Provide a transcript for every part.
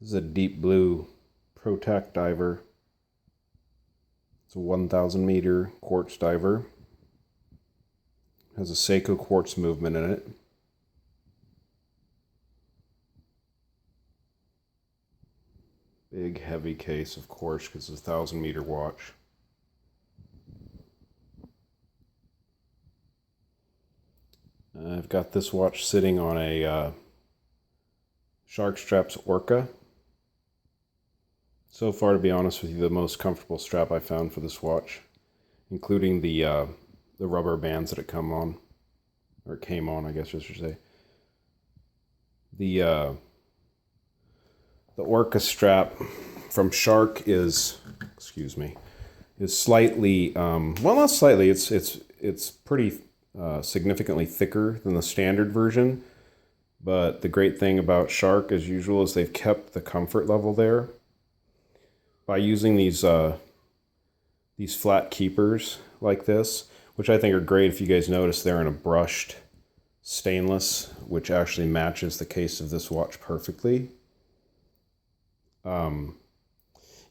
This is a deep blue Protac diver. It's a 1,000 meter quartz diver. It has a Seiko quartz movement in it. Big heavy case, of course, because it's a 1,000 meter watch. I've got this watch sitting on a Shark Straps Orca. So far, to be honest with you, the most comfortable strap I found for this watch, including the rubber bands that it came on, I guess I should say. The Orca strap from Shark is slightly, well, not slightly, it's pretty significantly thicker than the standard version. But the great thing about Shark, as usual, is they've kept the comfort level there by using these flat keepers like this, which I think are great. If you guys notice, they're in a brushed stainless, which actually matches the case of this watch perfectly. You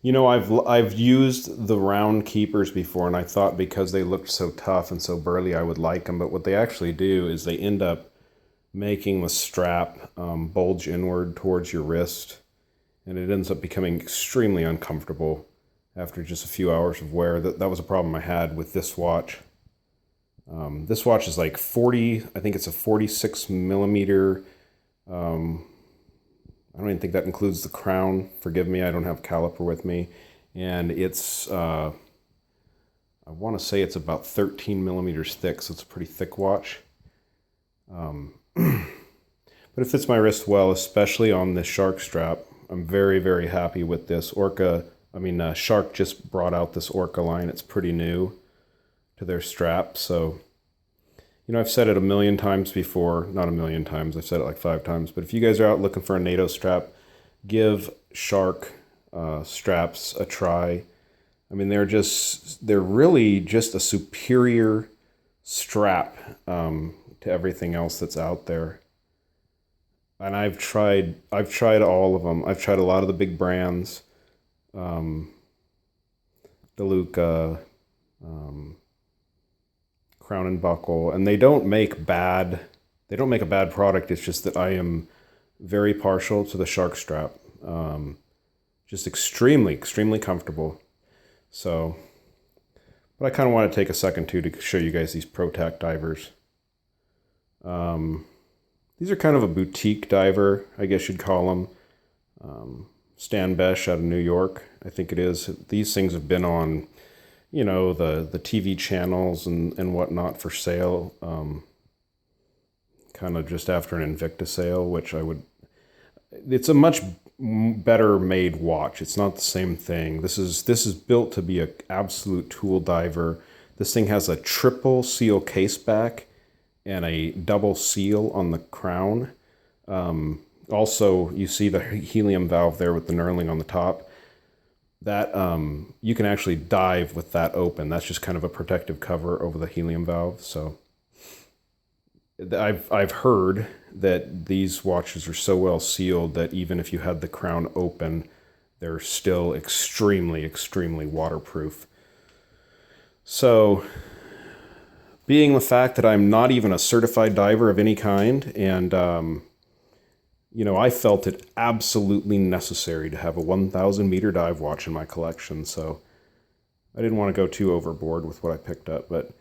know, I've used the round keepers before, and I thought because they looked so tough and so burly, I would like them. But what they actually do is they end up making the strap bulge inward towards your wrist, and it ends up becoming extremely uncomfortable after just a few hours of wear. That was a problem I had with this watch. This watch is like 40, I think it's a 46 millimeter. I don't even think that includes the crown. Forgive me, I don't have caliper with me. And it's, I want to say it's about 13 millimeters thick, so it's a pretty thick watch. But it fits my wrist well, especially on this Shark strap. I'm very, very happy with this. Shark just brought out this Orca line. It's pretty new to their strap, so... You know, I've said it a million times before. Not a million times, I've said it like 5 times. But if you guys are out looking for a NATO strap, give Shark straps a try. I mean, they're really just a superior strap to everything else that's out there. And I've tried all of them. I've tried a lot of the big brands, DeLuca, Crown and Buckle, and they don't make a bad product. It's just that I am very partial to the Shark strap. Just extremely comfortable. So, but I kind of want to take a second too to show you guys these Protac divers. These are kind of a boutique diver, I guess you'd call them. Stan Besh out of New York, I think it is. These things have been on, you know, the TV channels and whatnot for sale, kind of just after an Invicta sale, it's a much better made watch. It's not the same thing. This is built to be an absolute tool diver. This thing has a triple seal case back and a double seal on the crown. Also, you see the helium valve there with the knurling on the top. That you can actually dive with that open. That's just kind of a protective cover over the helium valve. So I've heard that these watches are so well sealed that even if you had the crown open, they're still extremely waterproof. So, being the fact that I'm not even a certified diver of any kind, and you know, I felt it absolutely necessary to have a 1,000 meter dive watch in my collection, so I didn't want to go too overboard with what I picked up, but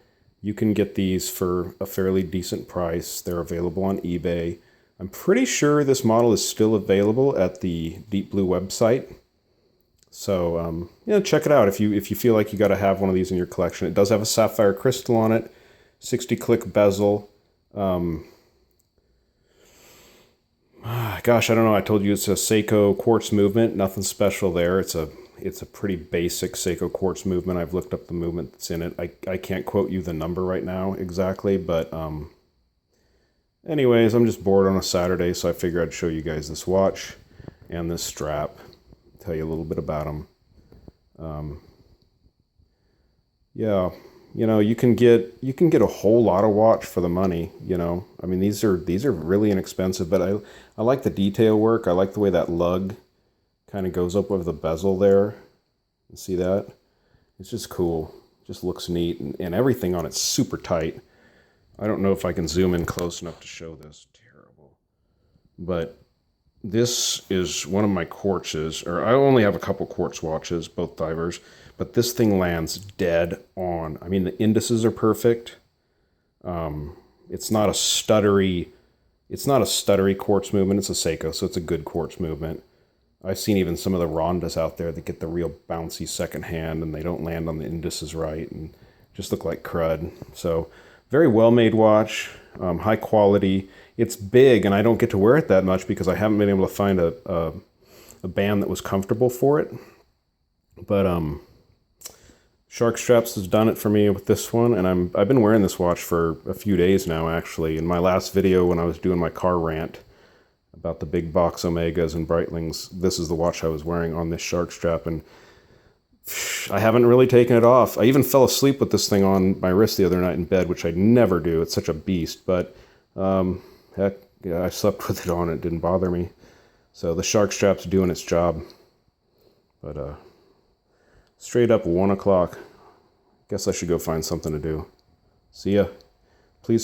you can get these for a fairly decent price. They're available on eBay. I'm pretty sure this model is still available at the Deep Blue website. So, check it out if you feel like you got to have one of these in your collection. It does have a sapphire crystal on it, 60-click bezel. Gosh, I don't know. I told you it's a Seiko quartz movement. Nothing special there. It's a pretty basic Seiko quartz movement. I've looked up the movement that's in it. I can't quote you the number right now exactly, but anyways, I'm just bored on a Saturday, so I figured I'd show you guys this watch and this strap. Tell you a little bit about them. Yeah. You know, you can get a whole lot of watch for the money, you know. I mean, these are really inexpensive, but I like the detail work. I like the way that lug kind of goes up over the bezel there. You see that? It's just cool. Just looks neat, and everything on it's super tight. I don't know if I can zoom in close enough to show this. Terrible. But this is one of my Quartzes, or I only have a couple Quartz watches, both divers, but this thing lands dead on. I mean, the indices are perfect. It's not a stuttery quartz movement. It's a Seiko, so it's a good quartz movement. I've seen even some of the Rondas out there that get the real bouncy second hand, and they don't land on the indices right, and just look like crud. So, very well-made watch, high quality. It's big, and I don't get to wear it that much because I haven't been able to find a band that was comfortable for it. But Shark Straps has done it for me with this one, and I've been wearing this watch for a few days now, actually. In my last video, when I was doing my car rant about the big box Omegas and Breitlings, this is the watch I was wearing on this Shark Strap, and I haven't really taken it off. I even fell asleep with this thing on my wrist the other night in bed, which I never do. It's such a beast, but heck, yeah, I slept with it on. It didn't bother me. So the Shark Strap's doing its job. But straight up 1 o'clock. Guess I should go find something to do. See ya. Please subscribe.